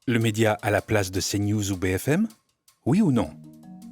Le média à la place de CNews ou BFM? Oui ou non?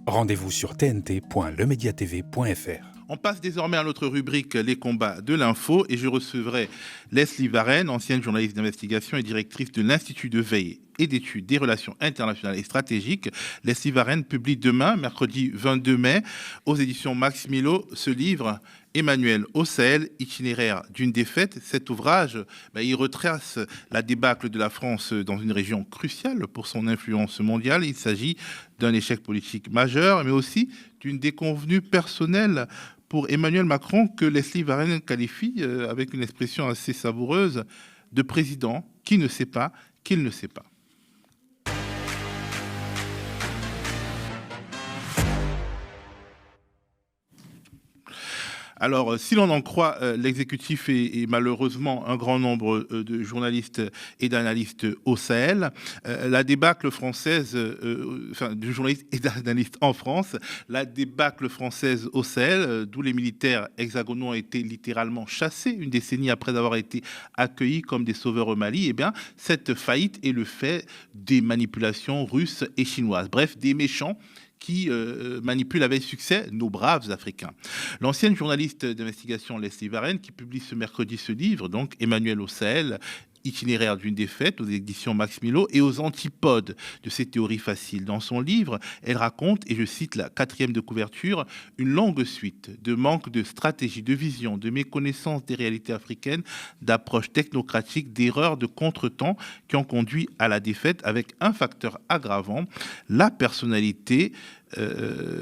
Rendez-vous sur tnt.lemediatv.fr. On passe désormais à notre rubrique Les combats de l'info et je recevrai Leslie Varenne, ancienne journaliste d'investigation et directrice de l'Institut de veille et d'études des relations internationales et stratégiques. Leslie Varenne publie demain, mercredi 22 mai, aux éditions Max Milo, ce livre Emmanuel au Sahel, itinéraire d'une défaite. Cet ouvrage, il retrace la débâcle de la France dans une région cruciale pour son influence mondiale. Il s'agit d'un échec politique majeur, mais aussi d'une déconvenue personnelle pour Emmanuel Macron que Leslie Varenne qualifie, avec une expression assez savoureuse, de président qui ne sait pas qu'il ne sait pas. Alors, si l'on en croit l'exécutif et malheureusement un grand nombre de journalistes et d'analystes au Sahel, la débâcle française, de journalistes et d'analystes en France, la débâcle française au Sahel, d'où les militaires hexagonaux ont été littéralement chassés une décennie après avoir été accueillis comme des sauveurs au Mali, eh bien, cette faillite est le fait des manipulations russes et chinoises. Bref, des méchants qui manipule avec succès nos braves Africains. L'ancienne journaliste d'investigation Leslie Varenne, qui publie ce mercredi ce livre, donc Emmanuel au Sahel, itinéraire d'une défaite aux éditions Max Milo et aux antipodes de ces théories faciles. Dans son livre, elle raconte, et je cite la 4e de couverture, une longue suite de manque de stratégie, de vision, de méconnaissance des réalités africaines, d'approches technocratiques, d'erreurs, de contretemps qui ont conduit à la défaite avec un facteur aggravant, la personnalité.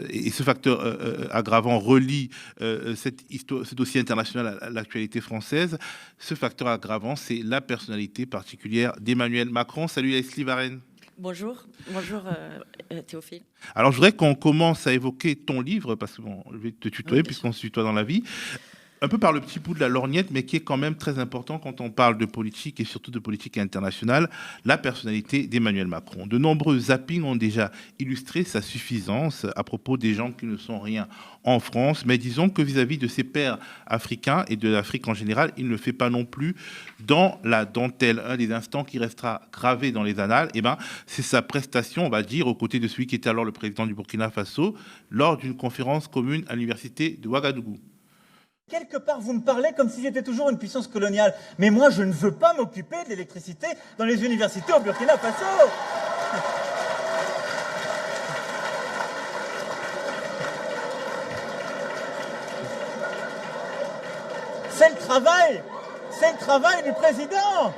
Et ce facteur aggravant relie ce dossier international à l'actualité française. Ce facteur aggravant, c'est la personnalité particulière d'Emmanuel Macron. Salut Leslie Varenne. Bonjour Théophile. Alors je voudrais qu'on commence à évoquer ton livre, parce que je vais te tutoyer puisqu'on se tutoie dans la vie. Un peu par le petit bout de la lorgnette, mais qui est quand même très important quand on parle de politique et surtout de politique internationale, la personnalité d'Emmanuel Macron. De nombreux zappings ont déjà illustré sa suffisance à propos des gens qui ne sont rien en France, mais disons que vis-à-vis de ses pairs africains et de l'Afrique en général, il ne fait pas non plus dans la dentelle. Un des instants qui restera gravé dans les annales, c'est sa prestation, on va dire, aux côtés de celui qui était alors le président du Burkina Faso, lors d'une conférence commune à l'université de Ouagadougou. Quelque part, vous me parlez comme si j'étais toujours une puissance coloniale. Mais moi, je ne veux pas m'occuper de l'électricité dans les universités au Burkina Faso. C'est le travail du président.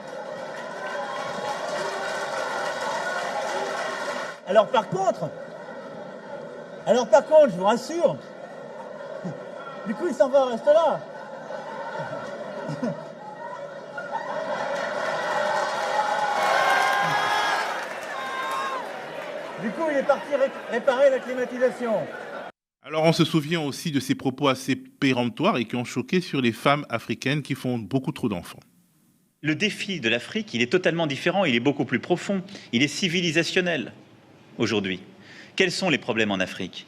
Alors par contre, je vous rassure, du coup, il s'en va, reste là. Du coup, il est parti réparer la climatisation. Alors, on se souvient aussi de ses propos assez péremptoires et qui ont choqué sur les femmes africaines qui font beaucoup trop d'enfants. Le défi de l'Afrique, il est totalement différent, il est beaucoup plus profond, il est civilisationnel aujourd'hui. Quels sont les problèmes en Afrique?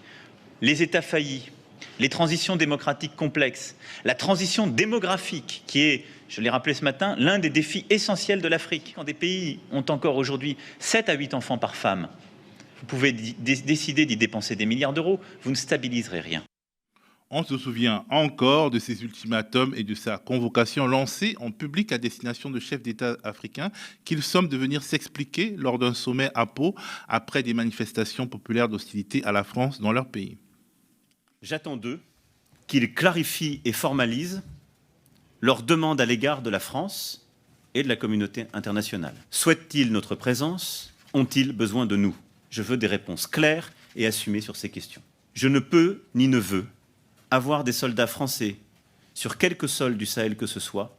Les États faillis, les transitions démocratiques complexes, la transition démographique qui est, je l'ai rappelé ce matin, l'un des défis essentiels de l'Afrique. Quand des pays ont encore aujourd'hui 7 à 8 enfants par femme, vous pouvez décider d'y dépenser des milliards d'euros, vous ne stabiliserez rien. On se souvient encore de ses ultimatums et de sa convocation lancée en public à destination de chefs d'État africains qu'ils somment de venir s'expliquer lors d'un sommet à Pau après des manifestations populaires d'hostilité à la France dans leur pays. J'attends d'eux qu'ils clarifient et formalisent leurs demandes à l'égard de la France et de la communauté internationale. Souhaitent-ils notre présence? Ont-ils besoin de nous? Je veux des réponses claires et assumées sur ces questions. Je ne peux ni ne veux avoir des soldats français sur quelque sol du Sahel que ce soit,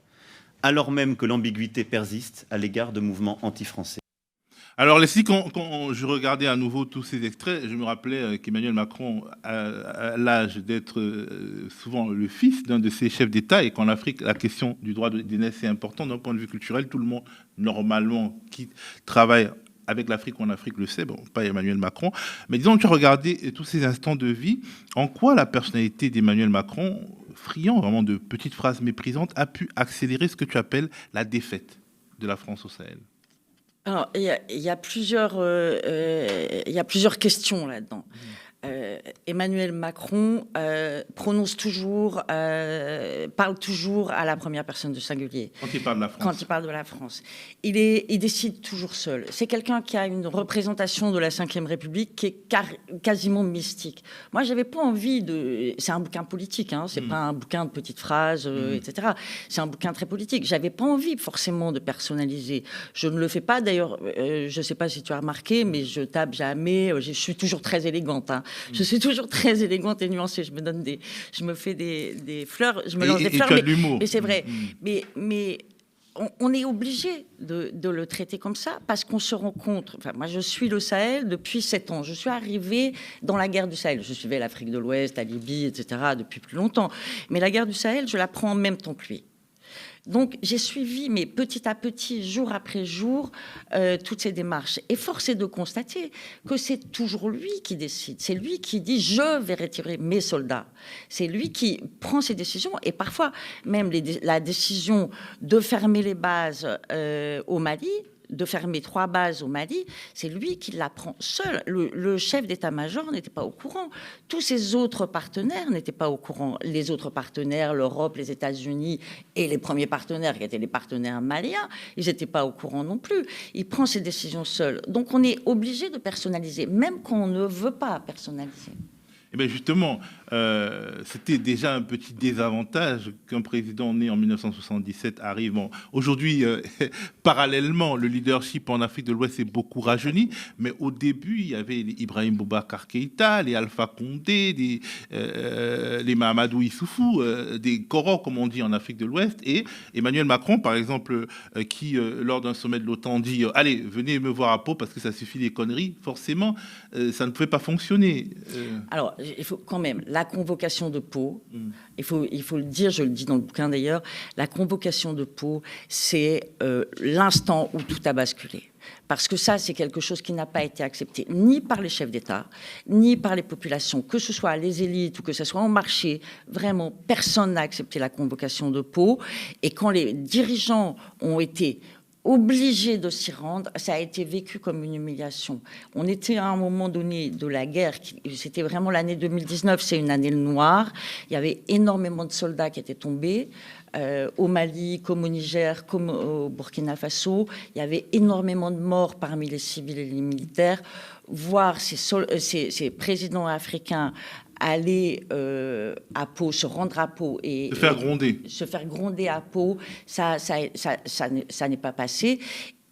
alors même que l'ambiguïté persiste à l'égard de mouvements anti-français. Alors, Leslie, quand je regardais à nouveau tous ces extraits, je me rappelais qu'Emmanuel Macron a l'âge d'être souvent le fils d'un de ces chefs d'État et qu'en Afrique, la question du droit d'aînesse est importante d'un point de vue culturel. Tout le monde, normalement, qui travaille avec l'Afrique ou en Afrique le sait, bon, pas Emmanuel Macron. Mais disons, tu as regardé tous ces instants de vie, en quoi la personnalité d'Emmanuel Macron, friand vraiment de petites phrases méprisantes, a pu accélérer ce que tu appelles la défaite de la France au Sahel? Alors, il y a plusieurs questions là-dedans. Emmanuel Macron prononce toujours, parle toujours à la première personne du singulier. Quand il parle de la France. Quand il parle de la France. Il décide toujours seul. C'est quelqu'un qui a une représentation de la Ve République qui est quasiment mystique. Moi, j'avais pas envie de... C'est un bouquin politique, hein, c'est pas un bouquin de petites phrases, etc. C'est un bouquin très politique. J'avais pas envie forcément de personnaliser. Je ne le fais pas. D'ailleurs, je sais pas si tu as remarqué, mais je tape jamais. Je suis toujours très élégante, hein. Je suis toujours très élégante et nuancée. Je me fais des fleurs, je me lance des fleurs. Tu as de l'humour. Mais c'est vrai. Mais on est obligé de le traiter comme ça parce qu'on se rencontre. Enfin, moi, je suis le Sahel depuis 7 ans. Je suis arrivée dans la guerre du Sahel. Je suivais l'Afrique de l'Ouest, la Libye, etc. depuis plus longtemps. Mais la guerre du Sahel, je la prends en même temps que lui. Donc, j'ai suivi, mais petit à petit, jour après jour, toutes ces démarches. Et force est de constater que c'est toujours lui qui décide. C'est lui qui dit « je vais retirer mes soldats ». C'est lui qui prend ses décisions. Et parfois, même la décision de fermer les bases au Mali, de fermer 3 bases au Mali, c'est lui qui la prend seul. Le chef d'état-major n'était pas au courant. Tous ses autres partenaires n'étaient pas au courant. Les autres partenaires, l'Europe, les États-Unis et les premiers partenaires qui étaient les partenaires maliens, ils n'étaient pas au courant non plus. Il prend ses décisions seul. Donc on est obligé de personnaliser, même quand on ne veut pas personnaliser. Eh bien justement, c'était déjà un petit désavantage qu'un président né en 1977 arrive. Bon, aujourd'hui, parallèlement, le leadership en Afrique de l'Ouest s'est beaucoup rajeuni, mais au début, il y avait les Ibrahim Boubacar Keïta, les Alpha Condé, les Mahamadou Issoufou, des corons, comme on dit en Afrique de l'Ouest, et Emmanuel Macron, par exemple, qui, lors d'un sommet de l'OTAN, dit « Allez, venez me voir à Pau parce que ça suffit les conneries », forcément, ça ne pouvait pas fonctionner. Alors, il faut quand même, la convocation de Pau, il faut le dire, je le dis dans le bouquin d'ailleurs, la convocation de Pau, c'est l'instant où tout a basculé. Parce que ça, c'est quelque chose qui n'a pas été accepté ni par les chefs d'État, ni par les populations, que ce soit les élites ou que ce soit au marché. Vraiment, personne n'a accepté la convocation de Pau. Et quand les dirigeants ont été obligés de s'y rendre, ça a été vécu comme une humiliation. On était à un moment donné de la guerre, c'était vraiment l'année 2019, c'est une année noire. Il y avait énormément de soldats qui étaient tombés. Au Mali, comme au Niger, comme au Burkina Faso. Il y avait énormément de morts parmi les civils et les militaires. Voir ces présidents africains aller à Pau, se rendre à Pau et se faire gronder à Pau, ça n'est pas passé.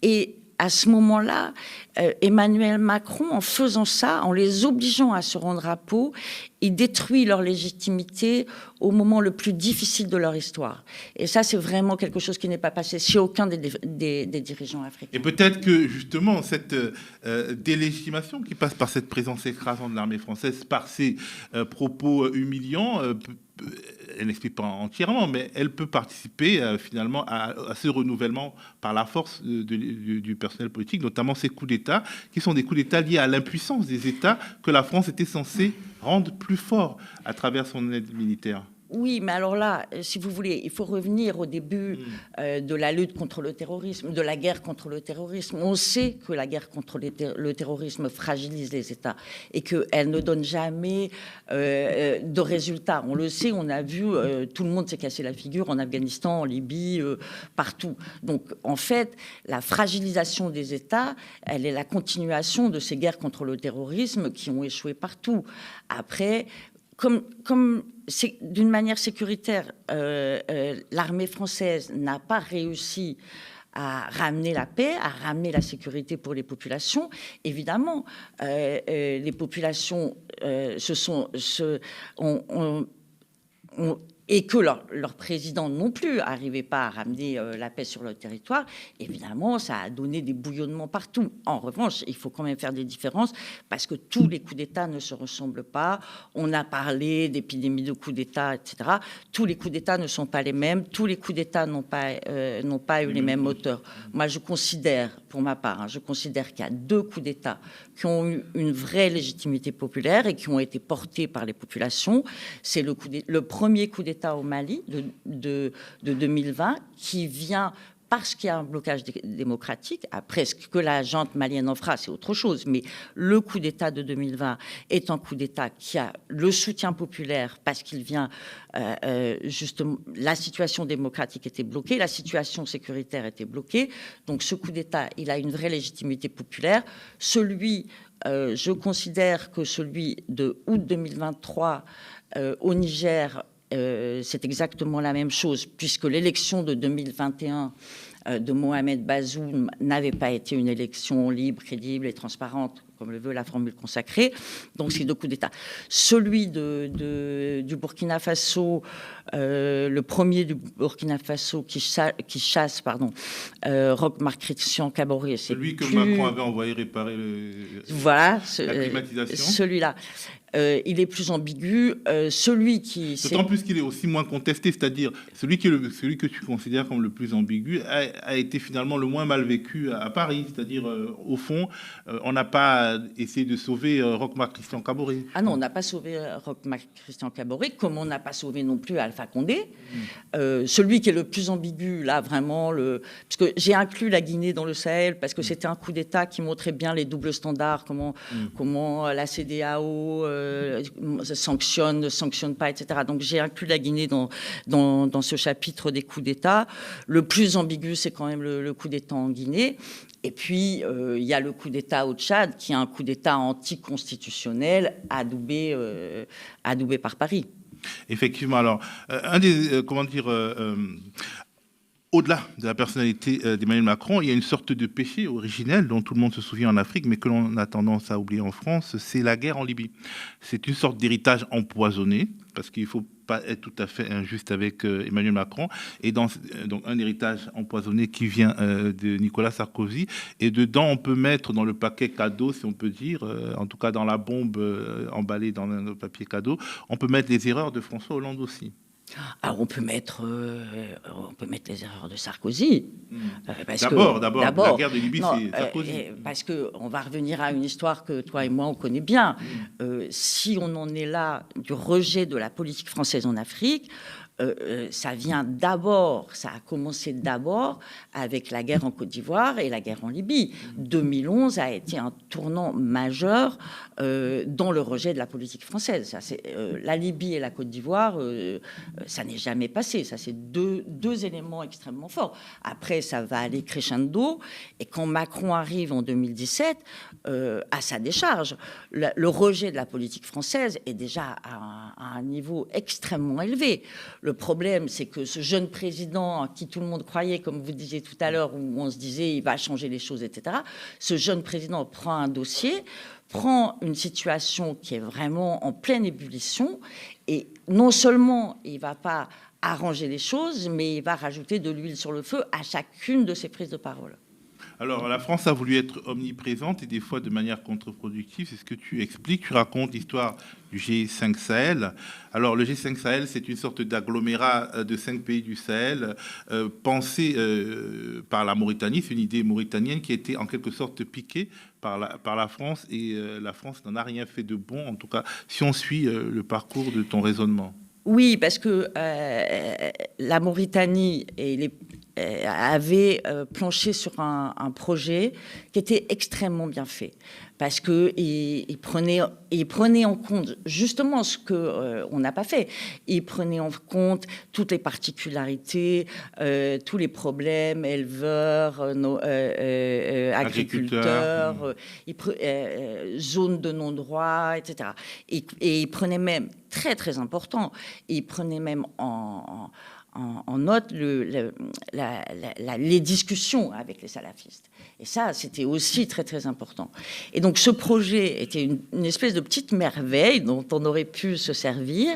Et à ce moment-là, Emmanuel Macron, en faisant ça, en les obligeant à se rendre à Pau, il détruit leur légitimité au moment le plus difficile de leur histoire. Et ça, c'est vraiment quelque chose qui n'est pas passé chez aucun des dirigeants africains. Et peut-être que, justement, cette délégitimation qui passe par cette présence écrasante de l'armée française, par ces propos humiliants, elle n'explique pas entièrement, mais elle peut participer finalement à ce renouvellement par la force du personnel politique, notamment ces coups d'État, qui sont des coups d'État liés à l'impuissance des États que la France était censée rendre plus forts à travers son aide militaire. Oui, mais alors là, si vous voulez, il faut revenir au début de la lutte contre le terrorisme, de la guerre contre le terrorisme. On sait que la guerre contre le terrorisme fragilise les États et qu'elle ne donne jamais de résultats. On le sait, on a vu, tout le monde s'est cassé la figure en Afghanistan, en Libye, partout. Donc, en fait, la fragilisation des États, elle est la continuation de ces guerres contre le terrorisme qui ont échoué partout. Après, comme d'une manière sécuritaire, l'armée française n'a pas réussi à ramener la paix, à ramener la sécurité pour les populations. Évidemment, les populations et que leur président non plus n'arrivait pas à ramener la paix sur le territoire, évidemment, ça a donné des bouillonnements partout. En revanche, il faut quand même faire des différences parce que tous les coups d'État ne se ressemblent pas. On a parlé d'épidémies de coups d'État, etc. Tous les coups d'État ne sont pas les mêmes. Tous les coups d'État n'ont pas eu les mêmes auteurs. Moi, je considère, pour ma part, je considère qu'il y a 2 coups d'État qui ont eu une vraie légitimité populaire et qui ont été portés par les populations. C'est le premier coup d'État au Mali de 2020 qui vient parce qu'il y a un blocage démocratique. Après, ce que la junte malienne en fera, c'est autre chose. Mais le coup d'État de 2020 est un coup d'État qui a le soutien populaire parce qu'il vient justement... La situation démocratique était bloquée, la situation sécuritaire était bloquée. Donc ce coup d'État, il a une vraie légitimité populaire. Je considère que celui de août 2023 au Niger... c'est exactement la même chose, puisque l'élection de 2021 de Mohamed Bazoum n'avait pas été une élection libre, crédible et transparente, comme le veut la formule consacrée. Donc, c'est deux coups d'État. Celui du Burkina Faso, le premier du Burkina Faso qui chasse Roch Marc Christian Kaboré. Celui que Macron avait envoyé réparer la climatisation. Celui-là. Il est plus ambigu. Celui qui... D'autant plus qu'il est aussi moins contesté, c'est-à-dire celui que tu considères comme le plus ambigu a été finalement le moins mal vécu à Paris. C'est-à-dire, au fond, on n'a pas essayé de sauver Roch Marc Christian Kaboré. Ah non, on n'a pas sauvé Roch Marc Christian Kaboré, comme on n'a pas sauvé non plus Alpha Condé. Celui qui est le plus ambigu, là, vraiment, parce que j'ai inclus la Guinée dans le Sahel, parce que c'était un coup d'État qui montrait bien les doubles standards, comment la CEDEAO... sanctionne, ne sanctionne pas, etc. Donc j'ai inclus la Guinée dans ce chapitre des coups d'État. Le plus ambigu, c'est quand même le coup d'État en Guinée. Et puis, il y a le coup d'État au Tchad, qui est un coup d'État anticonstitutionnel adoubé par Paris. Effectivement. Alors, au-delà de la personnalité d'Emmanuel Macron, il y a une sorte de péché originel dont tout le monde se souvient en Afrique, mais que l'on a tendance à oublier en France, c'est la guerre en Libye. C'est une sorte d'héritage empoisonné, parce qu'il ne faut pas être tout à fait injuste avec Emmanuel Macron, et donc un héritage empoisonné qui vient de Nicolas Sarkozy, et dedans on peut mettre dans le paquet cadeau, si on peut dire, en tout cas dans la bombe emballée dans le papier cadeau, on peut mettre les erreurs de François Hollande aussi. Alors on peut mettre les erreurs de Sarkozy. D'abord, la guerre de Libye, c'est Sarkozy. Parce qu'on va revenir à une histoire que toi et moi, on connaît bien. Si on en est là du rejet de la politique française en Afrique, ça a commencé d'abord avec la guerre en Côte d'Ivoire et la guerre en Libye. 2011 a été un tournant majeur dans le rejet de la politique française. La Libye et la Côte d'Ivoire, ça n'est jamais passé. Ça, c'est deux éléments extrêmement forts. Après, ça va aller crescendo. Et quand Macron arrive en 2017, à sa décharge, le rejet de la politique française est déjà à un niveau extrêmement élevé. Le problème, c'est que ce jeune président en qui tout le monde croyait, comme vous disiez tout à l'heure, où on se disait il va changer les choses, etc., ce jeune président prend un dossier, prend une situation qui est vraiment en pleine ébullition, et non seulement il ne va pas arranger les choses, mais il va rajouter de l'huile sur le feu à chacune de ses prises de parole. Alors, la France a voulu être omniprésente et des fois de manière contre-productive. C'est ce que tu expliques. Tu racontes l'histoire du G5 Sahel. Alors, le G5 Sahel, c'est une sorte d'agglomérat de 5 pays du Sahel pensé par la Mauritanie. C'est une idée mauritanienne qui a été en quelque sorte piquée par la France. Et la France n'en a rien fait de bon, en tout cas, si on suit le parcours de ton raisonnement. Oui, parce que la Mauritanie avait planché sur un projet qui était extrêmement bien fait, parce qu'il prenait en compte justement ce qu'on n'a pas fait. Il prenait en compte toutes les particularités, tous les problèmes, éleveurs, agriculteurs, zones de non-droit, etc. Et il prenait même, très très important, il prenait même en note les discussions avec les salafistes. Et ça, c'était aussi très, très important. Et donc, ce projet était une espèce de petite merveille dont on aurait pu se servir.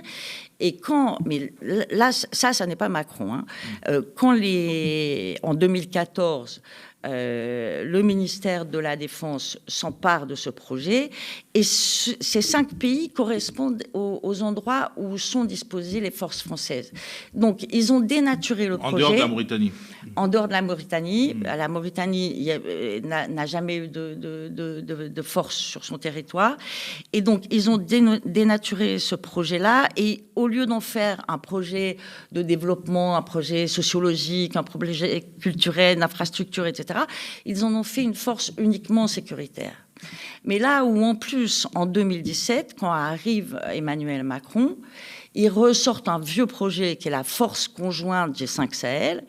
Et mais là, ça n'est pas Macron. Hein. En 2014, le ministère de la Défense s'empare de ce projet, et ces 5 pays correspondent aux endroits où sont disposées les forces françaises. Donc, ils ont dénaturé le projet. En dehors de la Mauritanie. En dehors de la Mauritanie. La Mauritanie n'a jamais eu de force sur son territoire. Et donc, ils ont dénaturé ce projet-là, et au lieu d'en faire un projet de développement, un projet sociologique, un projet culturel, d'infrastructure, etc., ils en ont fait une force uniquement sécuritaire. Mais là où, en plus, en 2017, quand arrive Emmanuel Macron, ils ressortent un vieux projet qui est la force conjointe G5 Sahel.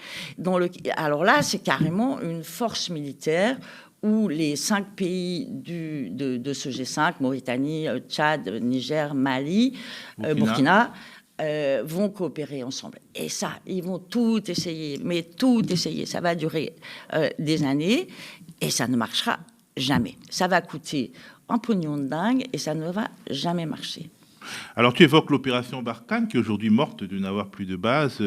Alors là, c'est carrément une force militaire où les 5 pays de ce G5, Mauritanie, Tchad, Niger, Mali, Burkina, vont coopérer ensemble. Et ça, ils vont tout essayer, mais tout essayer. Ça va durer des années et ça ne marchera jamais. Ça va coûter un pognon de dingue et ça ne va jamais marcher. Alors, tu évoques l'opération Barkhane, qui est aujourd'hui morte de n'avoir plus de base,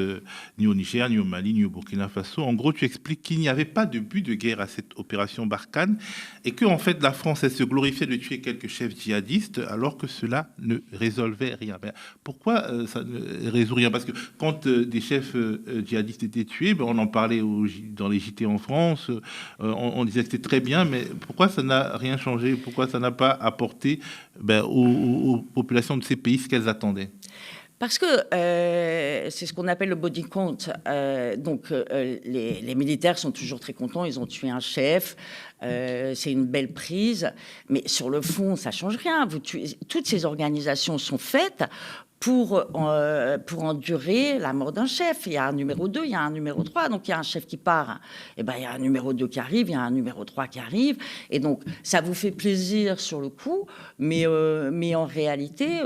ni au Niger, ni au Mali, ni au Burkina Faso. En gros, tu expliques qu'il n'y avait pas de but de guerre à cette opération Barkhane et que, en fait, la France, elle se glorifiait de tuer quelques chefs djihadistes alors que cela ne résolvait rien. Ben, pourquoi ça ne résout rien? Parce que quand des chefs djihadistes étaient tués, on en parlait dans les JT en France, on disait que c'était très bien, mais pourquoi ça n'a rien changé? Pourquoi ça n'a pas apporté aux populations de ces pays ce qu'elles attendaient? Parce que c'est ce qu'on appelle le body count. Les militaires sont toujours très contents, ils ont tué un chef, c'est une belle prise, mais sur le fond, ça ne change rien. Toutes ces organisations sont faites pour endurer la mort d'un chef. Il y a un numéro 2, il y a un numéro 3. Donc, il y a un chef qui part, et ben, il y a un numéro 2 qui arrive, il y a un numéro 3 qui arrive. Et donc, ça vous fait plaisir sur le coup, mais en réalité,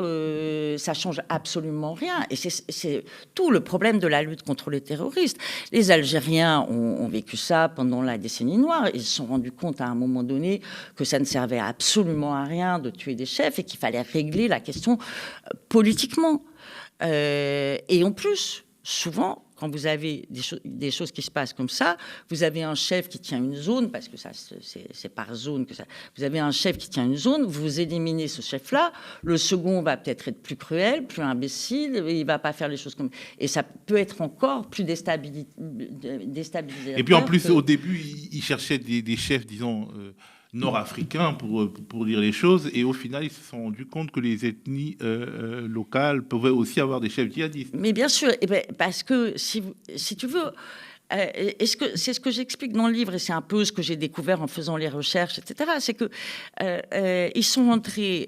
ça change absolument rien. Et c'est tout le problème de la lutte contre les terroristes. Les Algériens ont vécu ça pendant la décennie noire. Ils se sont rendus compte à un moment donné que ça ne servait absolument à rien de tuer des chefs et qu'il fallait régler la question politiquement. Et en plus, souvent, quand vous avez des choses qui se passent comme ça, vous avez un chef qui tient une zone, parce que ça, c'est par zone que ça. Vous avez un chef qui tient une zone, vous éliminez ce chef-là, le second va peut-être être plus cruel, plus imbécile, il va pas faire les choses comme. Et ça peut être encore plus déstabilisateur. Et puis en plus, au début, ils cherchaient des chefs, disons. Nord-africains pour dire les choses, et au final ils se sont rendus compte que les ethnies locales pouvaient aussi avoir des chefs djihadistes. Mais bien sûr, parce que si tu veux, c'est ce que j'explique dans le livre, et c'est un peu ce que j'ai découvert en faisant les recherches, etc. C'est que ils sont entrés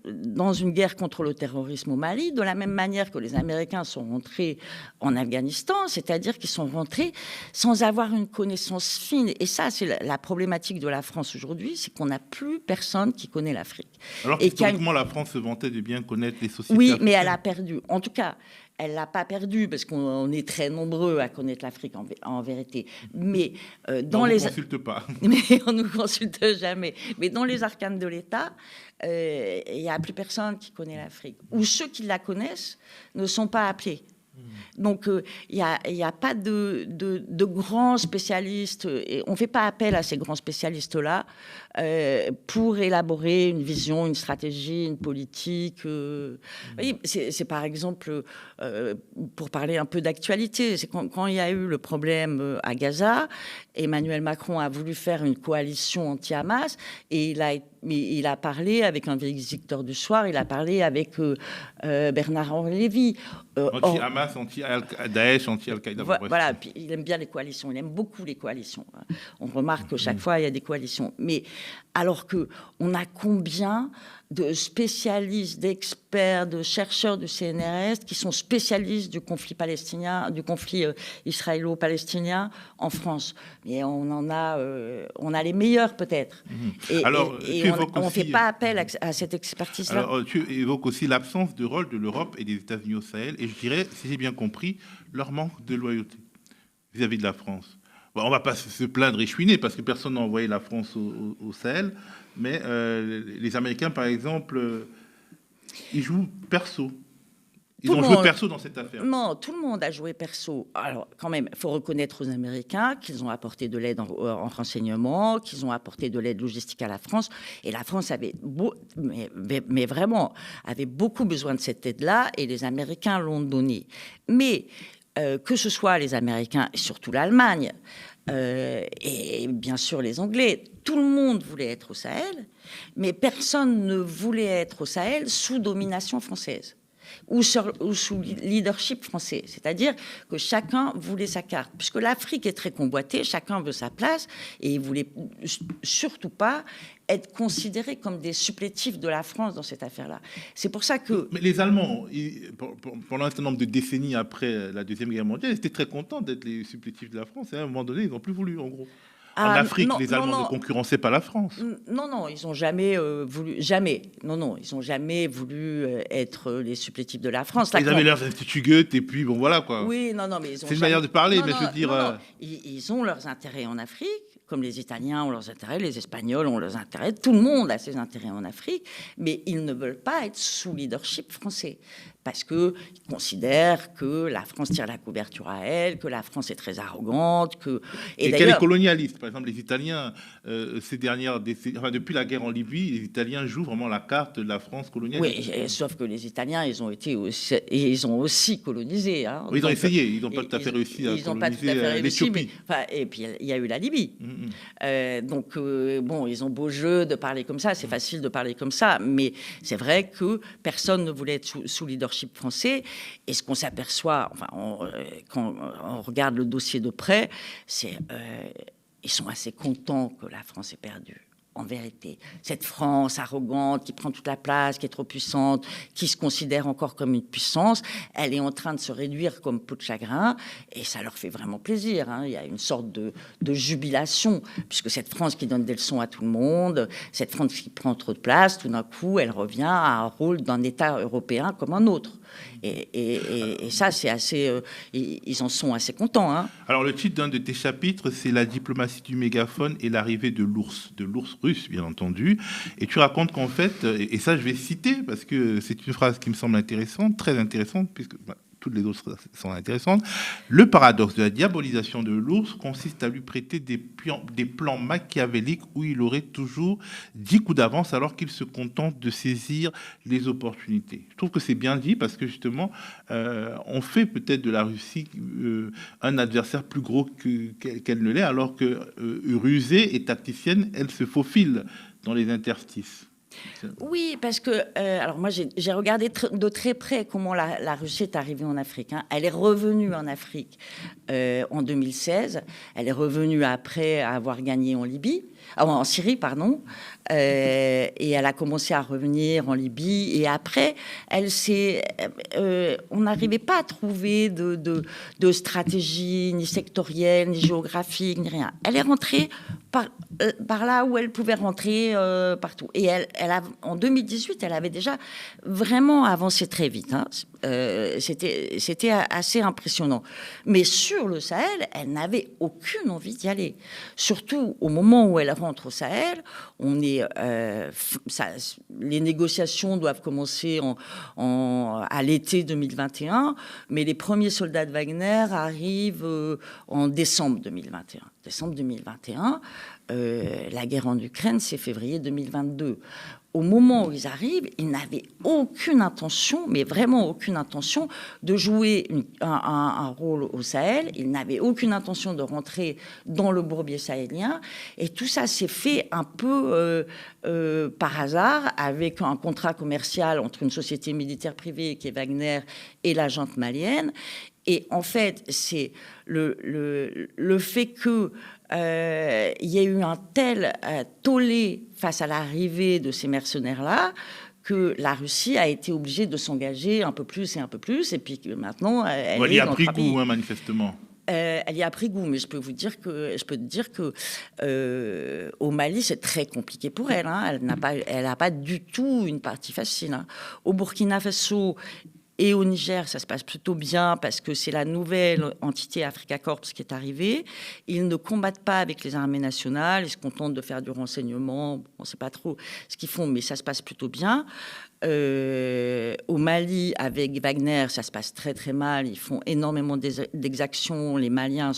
dans une guerre contre le terrorisme au Mali de la même manière que les Américains sont rentrés en Afghanistan, c'est-à-dire qu'ils sont rentrés sans avoir une connaissance fine. Et ça, c'est la problématique de la France aujourd'hui, c'est qu'on n'a plus personne qui connaît l'Afrique. Alors qu'historiquement, la France se vantait de bien connaître les sociétés Oui, africaines. mais elle a perdu. En tout cas, elle l'a pas perdu parce qu'on est très nombreux à connaître l'Afrique en vérité. Mais dans les consulte pas. Mais on nous consulte jamais. Mais dans les arcanes de l'État, il y a plus personne qui connaît l'Afrique. Ou ceux qui la connaissent ne sont pas appelés. Donc, il y a pas de grands spécialistes, et on ne fait pas appel à ces grands spécialistes-là pour élaborer une vision, une stratégie, une politique. Oui, c'est par exemple, pour parler un peu d'actualité, c'est quand il y a eu le problème à Gaza, Emmanuel Macron a voulu faire une coalition anti-Hamas, et il a parlé avec un visiteur du soir, il a parlé avec Bernard-Henri Lévy. Anti-Hamas, anti-Daesh, anti-Al-Qaïda. Voilà, puis il aime bien les coalitions, il aime beaucoup les coalitions. On remarque que chaque fois, il y a des coalitions. Mais alors qu'on a combien de spécialistes, d'experts, de chercheurs du CNRS qui sont spécialistes du conflit palestinien, du conflit israélo-palestinien en France. Mais on a les meilleurs peut-être. Et on ne fait pas appel à cette expertise-là. Alors, tu évoques aussi l'absence de rôle de l'Europe et des États-Unis au Sahel, et je dirais, si j'ai bien compris, leur manque de loyauté vis-à-vis de la France. Bon, on ne va pas se plaindre et chouiner parce que personne n'a envoyé la France au Sahel, mais les Américains, par exemple, ils jouent perso. Ils ont joué perso dans cette affaire. Non, tout le monde a joué perso. Alors, quand même, il faut reconnaître aux Américains qu'ils ont apporté de l'aide en renseignement, qu'ils ont apporté de l'aide logistique à la France. Et la France avait, mais vraiment, avait beaucoup besoin de cette aide-là, et les Américains l'ont donnée. Mais que ce soit les Américains et surtout l'Allemagne, et bien sûr les Anglais, tout le monde voulait être au Sahel, mais personne ne voulait être au Sahel sous domination française. ou sous leadership français. C'est-à-dire que chacun voulait sa carte. Puisque l'Afrique est très convoitée, chacun veut sa place, et il ne voulait surtout pas être considérés comme des supplétifs de la France dans cette affaire-là. C'est pour ça que... Mais les Allemands, pendant un certain nombre de décennies après la Deuxième Guerre mondiale, ils étaient très contents d'être les supplétifs de la France. Et à un moment donné, ils n'ont plus voulu, en gros. En Afrique, les Allemands ne concurrençaient pas la France. Non, ils n'ont jamais voulu... Jamais. Non, ils n'ont jamais voulu être les supplétifs de la France. Ils avaient leurs instituts Goethe, et puis bon, voilà, quoi. Oui, non, mais ils ont... C'est une manière de parler, mais je veux dire... Ils ont leurs intérêts en Afrique, comme les Italiens ont leurs intérêts, les Espagnols ont leurs intérêts, tout le monde a ses intérêts en Afrique, mais ils ne veulent pas être sous leadership français, parce qu'ils considèrent que la France tire la couverture à elle, que la France est très arrogante, que... Et qu'elle est colonialiste. Par exemple, les Italiens, ces dernières décennies, enfin, depuis la guerre en Libye, les Italiens jouent vraiment la carte de la France colonialiste. Oui, sauf que les Italiens, ils ont aussi colonisé. Hein. Oui, ils ont essayé, ils n'ont pas tout à fait réussi à coloniser l'Éthiopie. Et puis, il y a eu la Libye. Donc, bon, ils ont beau jeu de parler comme ça, c'est facile de parler comme ça, mais c'est vrai que personne ne voulait être sous leadership français. Et ce qu'on s'aperçoit, enfin, quand on regarde le dossier de près, c'est ils sont assez contents que la France ait perdu. En vérité, cette France arrogante qui prend toute la place, qui est trop puissante, qui se considère encore comme une puissance, elle est en train de se réduire comme peau de chagrin, et ça leur fait vraiment plaisir. Hein. Il y a une sorte de jubilation, puisque cette France qui donne des leçons à tout le monde, cette France qui prend trop de place, tout d'un coup, elle revient à un rôle d'un État européen comme un autre. Et ça, c'est assez... ils en sont assez contents. Hein. Alors, le titre d'un de tes chapitres, c'est « La diplomatie du mégaphone et l'arrivée de l'ours russe, bien entendu. » Et tu racontes qu'en fait, et ça, je vais citer, parce que c'est une phrase qui me semble intéressante, très intéressante, puisque... toutes les autres sont intéressantes. Le paradoxe de la diabolisation de l'ours consiste à lui prêter des plans machiavéliques où il aurait toujours 10 coups d'avance alors qu'il se contente de saisir les opportunités. Je trouve que c'est bien dit parce que justement, on fait peut-être de la Russie un adversaire plus gros qu'elle ne l'est, alors que rusée et tacticienne, elle se faufile dans les interstices. Oui, parce que alors moi j'ai regardé de très près comment la Russie est arrivée en Afrique. Hein. Elle est revenue en Afrique en 2016. Elle est revenue après avoir gagné en Libye, en Syrie, pardon. Et elle a commencé à revenir en Libye. Et après, on n'arrivait pas à trouver de stratégie ni sectorielle, ni géographique, ni rien. Elle est rentrée par là où elle pouvait rentrer partout. Et en 2018, elle avait déjà vraiment avancé très vite. Hein. C'était assez impressionnant. Mais sur le Sahel, elle n'avait aucune envie d'y aller. Surtout au moment où elle rentre au Sahel, les négociations doivent commencer à l'été 2021, mais les premiers soldats de Wagner arrivent en décembre 2021. Décembre 2021, la guerre en Ukraine, c'est février 2022. Au moment où ils arrivent, ils n'avaient aucune intention, mais vraiment aucune intention, de jouer un rôle au Sahel. Ils n'avaient aucune intention de rentrer dans le bourbier sahélien. Et tout ça s'est fait un peu par hasard, avec un contrat commercial entre une société militaire privée qui est Wagner et la junte malienne. Et en fait, c'est le fait que il y a eu un tel tollé face à l'arrivée de ces mercenaires-là que la Russie a été obligée de s'engager un peu plus, et puis que maintenant, elle y a pris goût, hein, manifestement. Elle y a pris goût, mais je peux te dire que au Mali, c'est très compliqué pour elle. Hein. Elle n'a pas du tout une partie facile. Hein. Au Burkina Faso et au Niger, ça se passe plutôt bien parce que c'est la nouvelle entité Africa Corps qui est arrivée. Ils ne combattent pas avec les armées nationales, ils se contentent de faire du renseignement. On ne sait pas trop ce qu'ils font, mais ça se passe plutôt bien. Au Mali, avec Wagner, ça se passe très très mal. Ils font énormément d'exactions. Les Maliens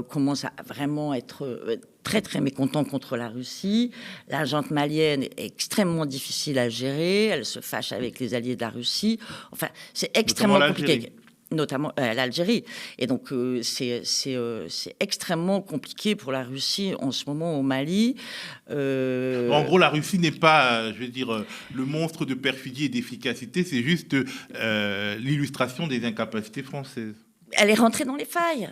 commencent à vraiment être très très mécontents contre la Russie. La junte malienne est extrêmement difficile à gérer. Elle se fâche avec les alliés de la Russie. Enfin, c'est extrêmement compliqué. notamment l'Algérie. Et donc, c'est extrêmement compliqué pour la Russie en ce moment au Mali. En gros, la Russie n'est pas, je veux dire, le monstre de perfidie et d'efficacité, c'est juste l'illustration des incapacités françaises. Elle est rentrée dans les failles,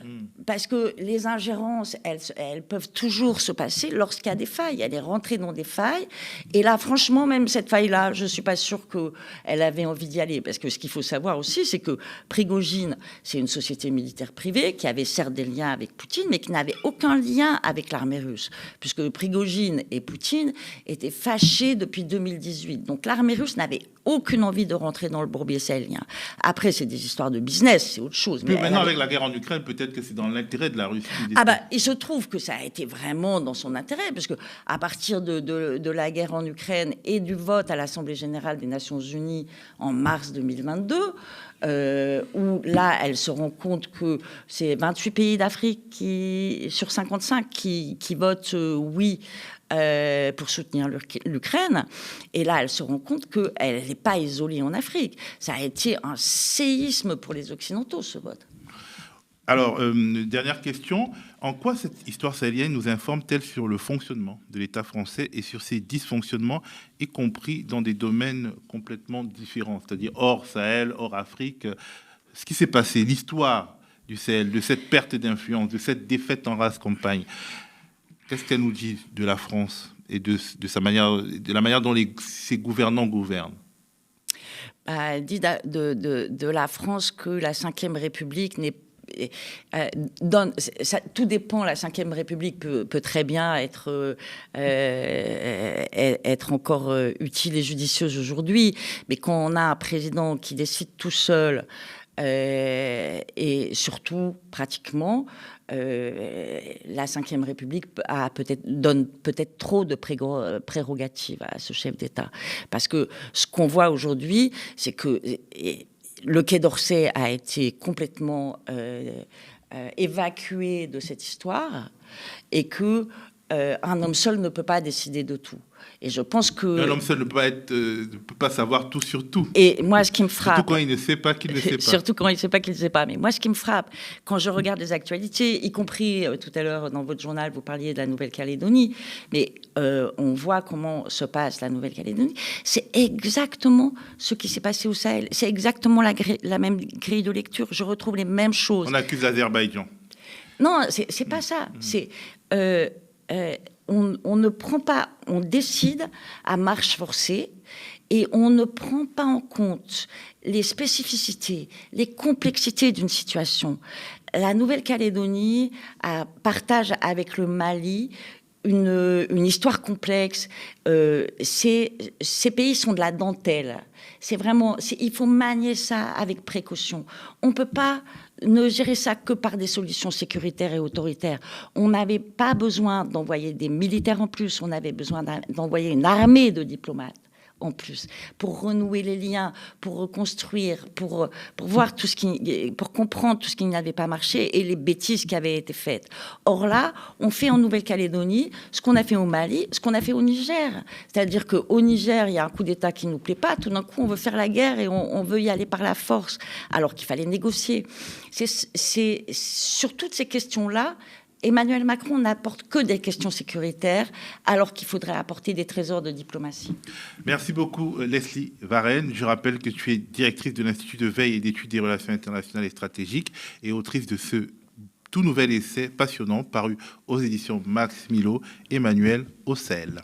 parce que les ingérences, elles peuvent toujours se passer lorsqu'il y a des failles. Elle est rentrée dans des failles, et là, franchement, même cette faille-là, je ne suis pas sûre qu'elle avait envie d'y aller, parce que ce qu'il faut savoir aussi, c'est que Prigojine, c'est une société militaire privée qui avait certes des liens avec Poutine, mais qui n'avait aucun lien avec l'armée russe, puisque Prigojine et Poutine étaient fâchés depuis 2018. Donc l'armée russe n'avait aucune envie de rentrer dans le bourbier sahélien. Après, c'est des histoires de business, c'est autre chose. Mais maintenant, avec la guerre en Ukraine, peut-être que c'est dans l'intérêt de la Russie. Il se trouve que ça a été vraiment dans son intérêt, parce que à partir de la guerre en Ukraine et du vote à l'Assemblée générale des Nations Unies en mars 2022, où là, elle se rend compte que c'est 28 pays d'Afrique sur 55 qui votent oui pour soutenir l'Ukraine. Et là, elle se rend compte qu'elle n'est pas isolée en Afrique. Ça a été un séisme pour les Occidentaux, ce vote. Alors, dernière question. En quoi cette histoire sahélienne nous informe-t-elle sur le fonctionnement de l'État français et sur ses dysfonctionnements, y compris dans des domaines complètement différents, c'est-à-dire hors Sahel, hors Afrique? Ce qui s'est passé, l'histoire du Sahel, de cette perte d'influence, de cette défaite en race campagne, qu'est-ce qu'elle nous dit de la France et de la manière dont ses gouvernants gouvernent? Elle dit de la France que la Ve République n'est tout dépend. La Ve République peut très bien être encore utile et judicieuse aujourd'hui, mais quand on a un président qui décide tout seul et surtout pratiquement, la Ve République donne peut-être trop de prérogatives à ce chef d'État, parce que ce qu'on voit aujourd'hui, c'est que le Quai d'Orsay a été complètement évacué de cette histoire, et que un homme seul ne peut pas décider de tout. Et je pense que un homme seul ne peut pas savoir tout sur tout. Et moi, ce qui me frappe, surtout quand il ne sait pas qu'il ne sait pas. Surtout quand il ne sait pas qu'il ne sait pas. Mais moi, ce qui me frappe, quand je regarde les actualités, y compris tout à l'heure dans votre journal, vous parliez de la Nouvelle-Calédonie, mais on voit comment se passe la Nouvelle-Calédonie. C'est exactement ce qui s'est passé au Sahel. C'est exactement la même grille de lecture. Je retrouve les mêmes choses. On accuse l'Azerbaïdjan. Non, c'est pas ça. C'est on ne prend pas, on décide à marche forcée, et on ne prend pas en compte les spécificités, les complexités d'une situation. La Nouvelle-Calédonie partage avec le Mali une histoire complexe. Ces pays sont de la dentelle. C'est vraiment, il faut manier ça avec précaution. On ne peut pas ne gérer ça que par des solutions sécuritaires et autoritaires. On n'avait pas besoin d'envoyer des militaires en plus, on avait besoin d'envoyer une armée de diplomates en plus, pour renouer les liens, pour reconstruire, pour voir pour comprendre tout ce qui n'avait pas marché et les bêtises qui avaient été faites. Or là, on fait en Nouvelle-Calédonie ce qu'on a fait au Mali, ce qu'on a fait au Niger. C'est-à-dire qu'au Niger, il y a un coup d'État qui ne nous plaît pas, tout d'un coup, on veut faire la guerre et on veut y aller par la force, alors qu'il fallait négocier. C'est sur toutes ces questions-là, Emmanuel Macron n'apporte que des questions sécuritaires, alors qu'il faudrait apporter des trésors de diplomatie. Merci beaucoup, Leslie Varenne. Je rappelle que tu es directrice de l'Institut de veille et d'études des relations internationales et stratégiques et autrice de ce tout nouvel essai passionnant paru aux éditions Max Milo, Emmanuel au Sahel.